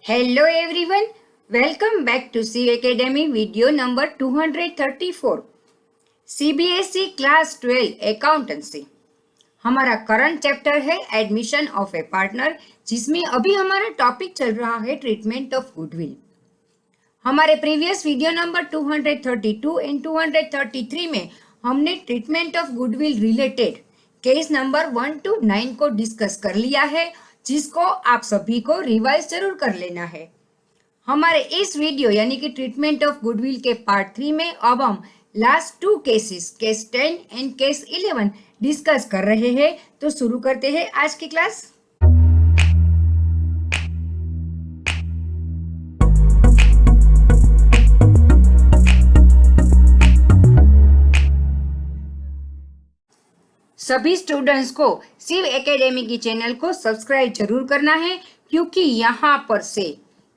Hello everyone, welcome back to C Academy video number 234 CBSE class 12 accountancy. हमारा current chapter है admission of a partner, जिसमें अभी हमारा topic चल रहा है ट्रीटमेंट ऑफ गुडविल। हमारे प्रीवियस वीडियो नंबर 232 एंड 233 में हमने treatment of goodwill related case number 1 to 9 को डिस्कस कर लिया है, जिसको आप सभी को रिवाइज जरूर कर लेना है। हमारे इस वीडियो यानी कि ट्रीटमेंट ऑफ गुडविल के पार्ट 3 में अब हम last 2 cases, case 10 and case 11 discuss कर रहे हैं। तो शुरू करते हैं आज की क्लास। सभी स्टूडेंट्स को शिव एकेडमी की चैनल को सब्सक्राइब जरूर करना है, क्योंकि यहाँ पर से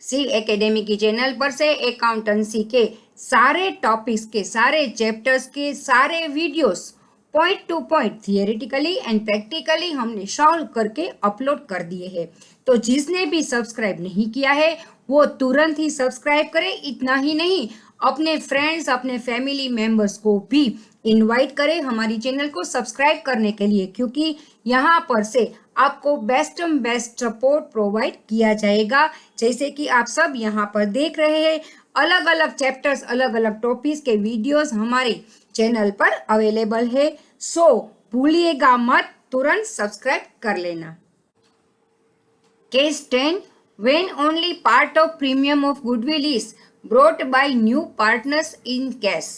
शिव एकेडमी की चैनल पर से अकाउंटेंसी के सारे टॉपिक्स के, सारे चैप्टर्स के सारे videos point two point theoretically and practically हमने सॉल्व करके अपलोड कर दिए हैं। तो जिसने भी सब्सक्राइब नहीं किया है वो तुरंत ही सब्सक्राइब करे। इतना ही नहीं, अपने फ्रेंड्स, अपने फैमिली मेंबर्स को भी इनवाइट करें हमारी चैनल को सब्सक्राइब करने के लिए, क्योंकि यहाँ पर से आपको बेस्ट सपोर्ट प्रोवाइड किया जाएगा। जैसे कि आप सब यहाँ पर देख रहे हैं, अलग अलग चैप्टर्स, अलग अलग टॉपिक्स के वीडियोस हमारे चैनल पर अवेलेबल है। सो भूलिएगा मत, तुरंत सब्सक्राइब कर लेना। Case 10, when only part of premium of goodwill is brought by new partners in cash।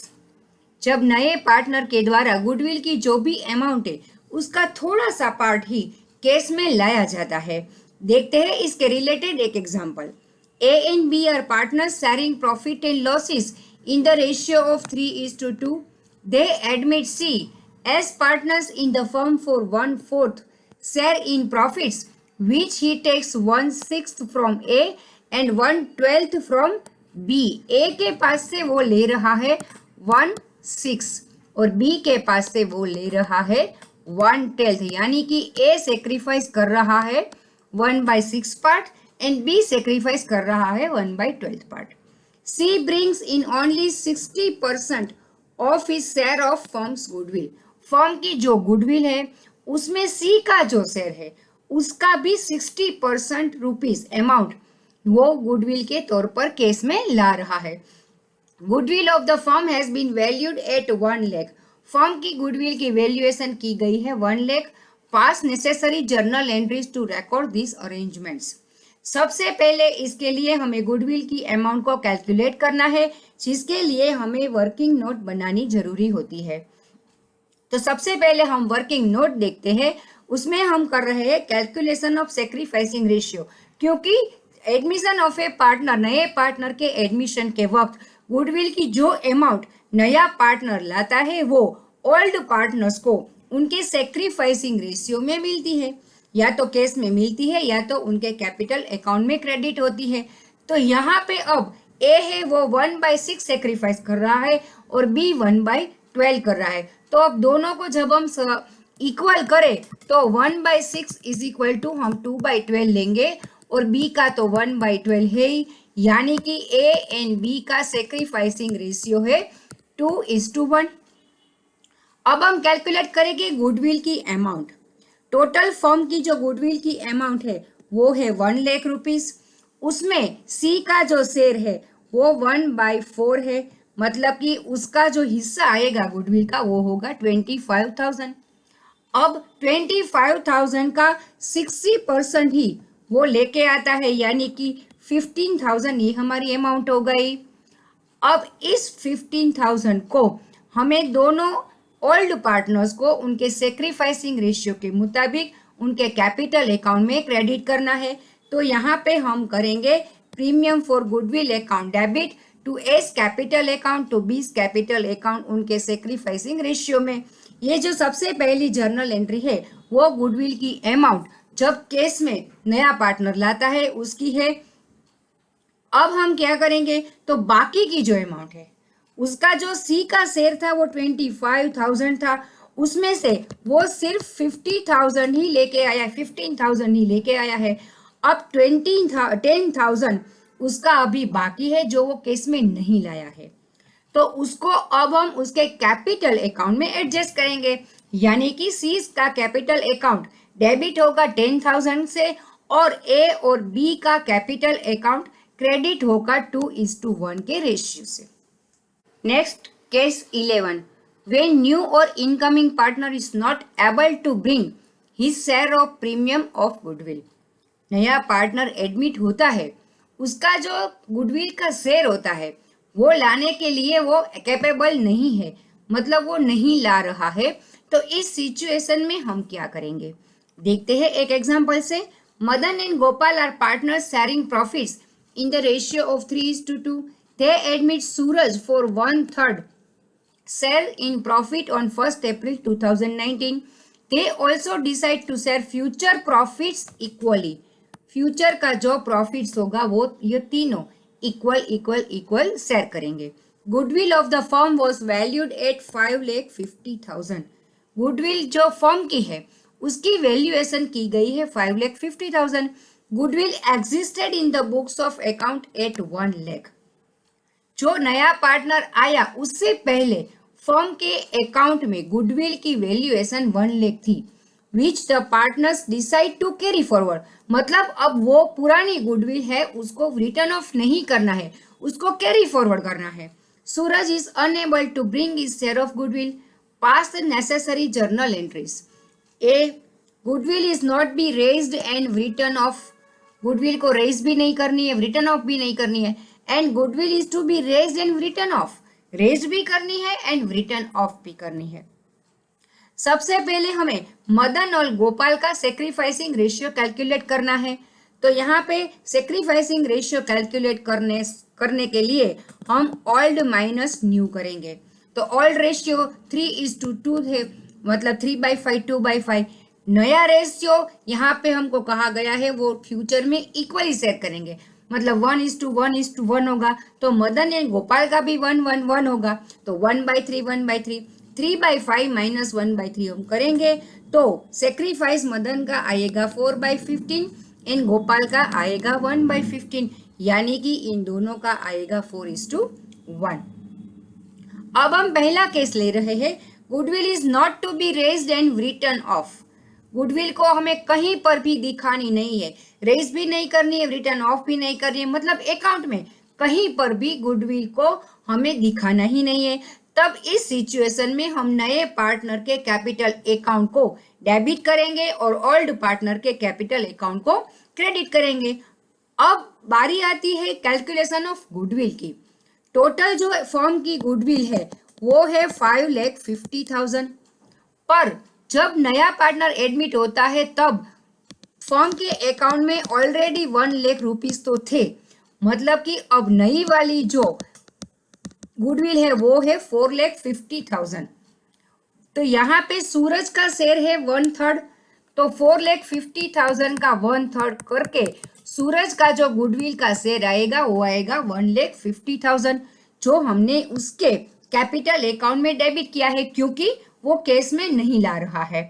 जब नए पार्टनर के द्वारा गुडविल की जो भी अमाउंट है उसका थोड़ा सा पार्ट ही केस में लाया जाता है। देखते हैं इसके रिलेटेड एक example. A and B are partners sharing profit and losses in the ratio of 3:2। They admit C as partners in the firm for 1/4 share in profits, which he takes 1/6 from A and 1/12 from B। A के पास से वो ले रहा है 1/6 और B के पास से वो ले रहा है 1/12, यानी कि A सेक्रीफाइस कर रहा है 1/6 पार्ट एंड B सेक्रीफाइस कर रहा है 1/12 part. C brings in only 60% of his share of firm's goodwill। Firm की जो गुडविल है उसमें C का जो शेयर है उसका भी 60% रुपीज अमाउंट वो गुडविल के तौर पर केस में ला रहा है। Goodwill of the firm has been valued at 1 lakh. Firm की गुडविल की वैल्यूएशन की गई है 1 lakh. Pass necessary journal entries to record this arrangements. सबसे पहले इसके लिए हमें गुडविल की अमाउंट को कैलकुलेट करना है, जिसके लिए हमें वर्किंग नोट बनानी जरूरी होती है। तो सबसे पहले हम वर्किंग नोट देखते हैं। उसमें हम कर रहे हैं कैलकुलेशन ऑफ सेक्रीफाइसिंग रेशियो, क्योंकि एडमिशन ऑफ ए पार्टनर, नए पार्टनर के एडमिशन के वक्त गुडविल की जो अमाउंट नया पार्टनर लाता है वो ओल्ड पार्टनर्स को उनके सेक्रीफाइसिंग रेशियो में मिलती है, या तो केस में मिलती है या तो उनके कैपिटल अकाउंट में क्रेडिट होती है। तो यहाँ पे अब ए है वो 1/6 सेक्रीफाइस कर रहा है और बी 1/12 कर रहा है। तो अब दोनों को जब हम इक्वल करें तो 1/6 इज इक्वल टू हम 2/12 लेंगे और B का तो 1/12 है ही, यानी कि A एंड B का सेक्रीफाइसिंग रेशियो है 2:1। अब हम कैलकुलेट करेंगे गुडविल की अमाउंट। टोटल फर्म की जो गुडविल की अमाउंट है वो है 1 लाख रुपीज। उसमें C का जो शेयर है वो 1/4 है, मतलब कि उसका जो हिस्सा आएगा गुडविल का वो होगा 25,000। अब 25,000 का 60% ही वो लेके आता है, यानी कि 15,000 ये हमारी अमाउंट हो गई। अब इस 15,000 को हमें दोनों ओल्ड पार्टनर्स को उनके सेक्रीफाइसिंग रेशियो के मुताबिक उनके कैपिटल अकाउंट में क्रेडिट करना है। तो यहाँ पे हम करेंगे premium for goodwill account debit to A's capital account to B's capital account उनके सेक्रीफाइसिंग रेशियो में। ये जो सबसे पहली जर्नल एंट्री है वो गुडविल की अमाउंट जब केस में नया पार्टनर लाता है उसकी है। अब हम क्या करेंगे, तो बाकी की जो अमाउंट है उसका जो सी का शेयर था वो 25,000 था, उसमें से वो सिर्फ 50,000 ही लेके आया, 15,000 ही लेके आया है। अब 10,000 उसका अभी बाकी है जो वो केस में नहीं लाया है, तो उसको अब हम उसके कैपिटल अकाउंट में एडजस्ट करेंगे, यानी कि सी का कैपिटल अकाउंट डेबिट होगा 10,000 से और ए और बी का कैपिटल अकाउंट क्रेडिट होगा 2:1 के रेशियो से। Next case 11, when new or incoming partner is not able to bring his share of premium of goodwill। नया पार्टनर एडमिट होता है, उसका जो गुडविल का शेयर होता है वो लाने के लिए वो कैपेबल नहीं है, मतलब वो नहीं ला रहा है, तो इस सिचुएशन में हम क्या करेंगे देखते हैं एक एग्जांपल से। Madan and Gopal are partners sharing profits in the ratio of 3:2। They admit Suraj for 1/3 share in profit on 1st April 2019. They also decide to share future profits equally। Future का जो प्रॉफिट्स होगा वो ये तीनों इक्वल शेयर करेंगे। Goodwill of the firm was valued at 5,50,000। Goodwill जो firm की है उसकी वैल्यूएशन की गई है 5,50,000। Goodwill existed in the books of account at 1 lakh. जो नया पार्टनर आया उससे पहले फर्म के अकाउंट में गुडविल की वैल्यूएशन 1 लाख थी, which the partners decide to carry forward. मतलब अब वो पुरानी गुडविल है उसको रिटर्न ऑफ नहीं करना है, उसको कैरी फॉरवर्ड करना है। Suraj is unable to bring his share of goodwill, pass the necessary journal entries. A goodwill is not be raised and written off. Goodwill को रेज भी नहीं करनी है, रिटर्न ऑफ भी नहीं करनी है। And goodwill is to be raised and written off, raise भी करनी है एंड रिटर्न ऑफ भी करनी है। सबसे पहले हमें मदन और गोपाल का सेक्रीफाइसिंग रेशियो कैलकुलेट करना है, तो यहाँ पे सेक्रीफाइसिंग रेशियो कैलकुलेट करने के लिए हम ओल्ड माइनस न्यू करेंगे। तो ओल्ड रेशियो 3:2 है, मतलब 3/5 2/5। नया रेशियो यहाँ पे हमको कहा गया है वो फ्यूचर में इक्वली शेयर करेंगे, मतलब 1:1:1 होगा। तो मदन एंड गोपाल का भी 1:1 होगा, तो 1/3 1/3। 3/5 माइनस 1/3 हम करेंगे तो सेक्रीफाइस मदन का आएगा 4/15 एंड गोपाल का आएगा 1/15, यानी कि इन दोनों का आएगा 4:1। अब हम पहला केस ले रहे हैं, goodwill is not to be raised and written off. Goodwill को हमें कहीं पर भी दिखानी नहीं है, रेज भी नहीं करनी है, रिटर्न ऑफ भी नहीं करनी है, मतलब अकाउंट में कहीं पर भी गुडविल को हमें दिखाना ही नहीं है। तब इस सिचुएशन में हम नए पार्टनर के कैपिटल अकाउंट को डेबिट करेंगे और ओल्ड पार्टनर के कैपिटल अकाउंट को क्रेडिट करेंगे। अब बारी आती है कैलकुलेशन ऑफ गुडविल की। टोटल जो फर्म की गुडविल है वो है 5,50,000, पर जब नया पार्टनर एडमिट होता है तब फर्म के अकाउंट में ऑलरेडी 1 लाख रुपीस तो थे, मतलब कि अब नई वाली जो गुडविल है वो है 4,50,000। तो यहाँ पे सूरज का शेयर है 1/3, तो 4,50,000 का 1/3 करके सूरज का जो गुडविल का शेयर आएगा वो आएगा 1,50,000, जो हमने उसके कैपिटल अकाउंट में डेबिट किया है क्योंकि वो केस में नहीं ला रहा है।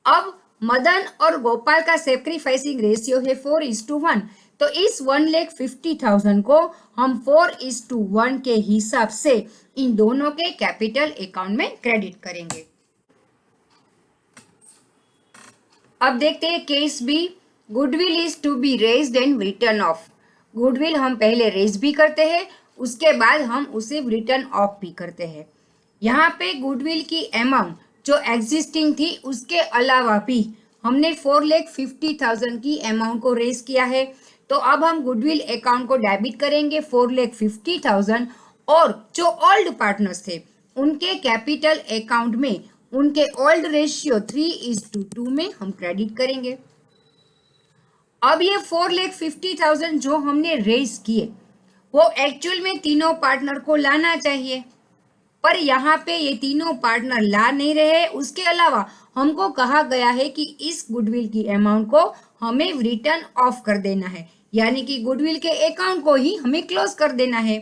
अब मदन और गोपाल का सेक्रीफाइसिंग रेशियो है 4:1, तो इस 1,50,000 को हम 4:1 के हिसाब से इन दोनों के कैपिटल अकाउंट में क्रेडिट करेंगे। अब देखते हैं case B, goodwill is to be raised and written off. Goodwill हम पहले रेज भी करते हैं, उसके बाद हम उसे रिटर्न ऑफ भी करते हैं। यहाँ पे गुडविल की अमाउंट जो एग्जिस्टिंग थी उसके अलावा भी हमने 4,50,000 की अमाउंट को रेज किया है, तो अब हम गुडविल अकाउंट को डेबिट करेंगे 4,50,000 और जो ओल्ड पार्टनर्स थे उनके कैपिटल अकाउंट में उनके ओल्ड रेशियो 3:2 में हम क्रेडिट करेंगे। अब ये 4,50,000 जो हमने रेज किए वो एक्चुअल में तीनों पार्टनर को लाना चाहिए, पर यहाँ पे ये तीनों पार्टनर ला नहीं रहे। उसके अलावा हमको कहा गया है कि इस गुडविल की अमाउंट को हमें रिटर्न ऑफ कर देना है, यानी कि गुडविल के अकाउंट को ही हमें क्लोज कर देना है।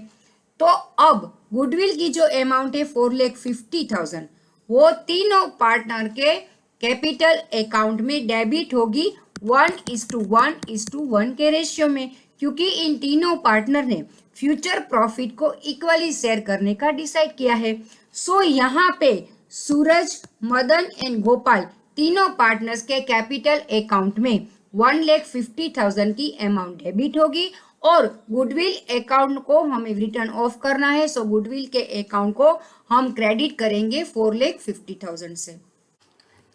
तो अब गुडविल की जो अमाउंट है 4,50,000 वो तीनों पार्टनर के कैपिटल अकाउंट में डेबिट होगी 1:1:1 के रेशियो में, क्योंकि इन तीनों पार्टनर ने फ्यूचर प्रॉफिट को इक्वली शेयर करने का डिसाइड किया है। सो यहाँ पे सूरज, मदन एंड गोपाल तीनों पार्टनर्स के कैपिटल अकाउंट में 1,50,000 की अमाउंट डेबिट होगी और गुडविल अकाउंट को हमें रिटर्न ऑफ करना है। सो गुडविल के अकाउंट को हम क्रेडिट करेंगे 4,50,000 से।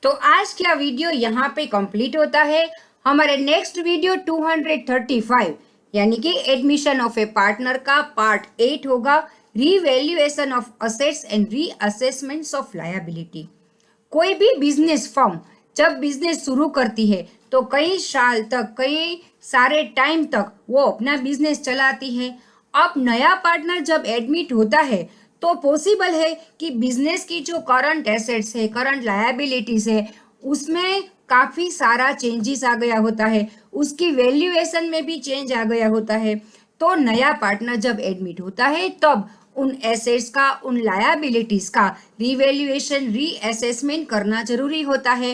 तो आज का वीडियो यहाँ पे कंप्लीट होता है। हमारे नेक्स्ट वीडियो 235 यानी कि एडमिशन ऑफ ए पार्टनर का पार्ट 8 होगा, revaluation of assets and reassessments of liability. कोई भी बिजनेस फर्म जब बिजनेस शुरू करती है तो कई साल तक, कई सारे टाइम तक वो अपना बिजनेस चलाती है। अब नया पार्टनर जब एडमिट होता है तो पॉसिबल है कि बिजनेस की जो करंट एसेट्स है, करंट लायबिलिटीज है, उसमें काफ़ी सारा चेंजेस आ गया होता है, उसकी वैल्यूएशन में भी चेंज आ गया होता है। तो नया पार्टनर जब एडमिट होता है तब उन एसेट्स का, उन लायबिलिटीज का रिवैल्यूएशन, रीअसेसमेंट करना जरूरी होता है।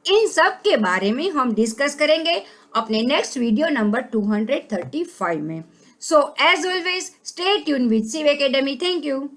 इन सब के बारे में हम डिस्कस करेंगे अपने नेक्स्ट वीडियो नंबर 235 में। So as always stay tune with Shiv Academy. Thank you.